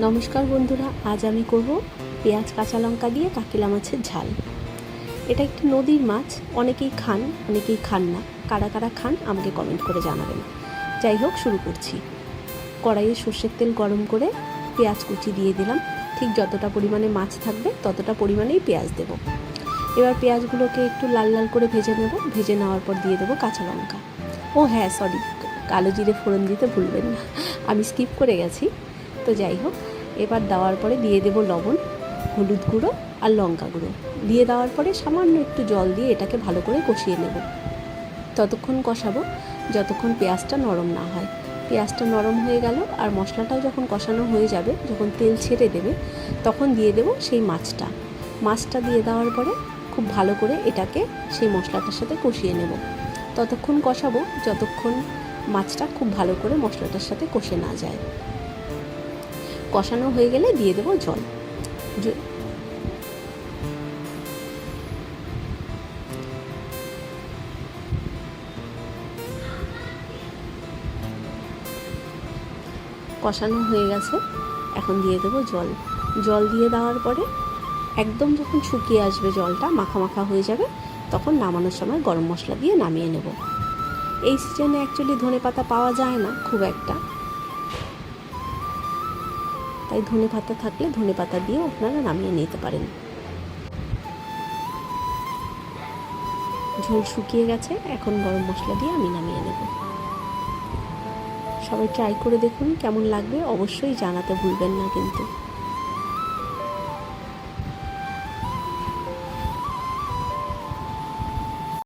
নমস্কার বন্ধুরা, আজ আমি করব পেঁয়াজ কাঁচা লঙ্কা দিয়ে কাকিলা মাছের ঝাল। এটা একটি নদীর মাছ, অনেকেই খান অনেকেই খান না। কারা কারা খান আমাকে কমেন্ট করে জানাবেন। যাই হোক, শুরু করছি। কড়াইয়ে সর্ষের তেল গরম করে পেঁয়াজ কুচি দিয়ে দিলাম। ঠিক যতটা পরিমাণে মাছ থাকবে ততটা পরিমাণেই পেঁয়াজ দেব। এবার পেঁয়াজগুলোকে একটু লাল লাল করে ভেজে নেব। ভেজে নেওয়ার পর দিয়ে দেবো কাঁচা লঙ্কা। ও হ্যাঁ, সরি, কালো জিরে ফোড়ন দিতে ভুলবেন না, আমি স্কিপ করে গেছি। তো যাই হোক, এবার দেওয়ার পরে দিয়ে দেব লবণ, হলুদ গুঁড়ো আর লঙ্কা গুঁড়ো। দিয়ে দেওয়ার পরে সামান্য একটু জল দিয়ে এটাকে ভালো করে কষিয়ে নেব। ততক্ষণ কষাবো যতক্ষণ পেঁয়াজটা নরম না হয়। পেঁয়াজটা নরম হয়ে গেল আর মশলাটাও যখন কষানো হয়ে যাবে, যখন তেল ছেড়ে দেবে, তখন দিয়ে দেব সেই মাছটা দিয়ে দেওয়ার পরে খুব ভালো করে এটাকে সেই মশলাটার সাথে কষিয়ে নেব। ততক্ষণ কষাবো যতক্ষণ মাছটা খুব ভালো করে মশলাটার সাথে কষে না যায়। কষানো হয়ে গেলে দিয়ে দেবো জল। কষানো হয়ে গেছে, এখন দিয়ে দেবো জল। জল দিয়ে দেওয়ার পরে একদম যখন শুকিয়ে আসবে, জলটা মাখা মাখা হয়ে যাবে, তখন নামানোর সময় গরম মশলা দিয়ে নামিয়ে নেব। এই সিজনে অ্যাকচুয়ালি ধনেপাতা পাওয়া যায় না খুব একটা, তাই ধনেপাতা থাকলে ধনেপাতা দিয়েও আপনারা নামিয়ে নিতে পারেন। ঝোল শুকিয়ে গেছে, এখন গরম মশলা দিয়ে আমি নামিয়ে নেব। সবাই ট্রাই করে দেখুন, কেমন লাগবে অবশ্যই জানাতে ভুলবেন না কিন্তু।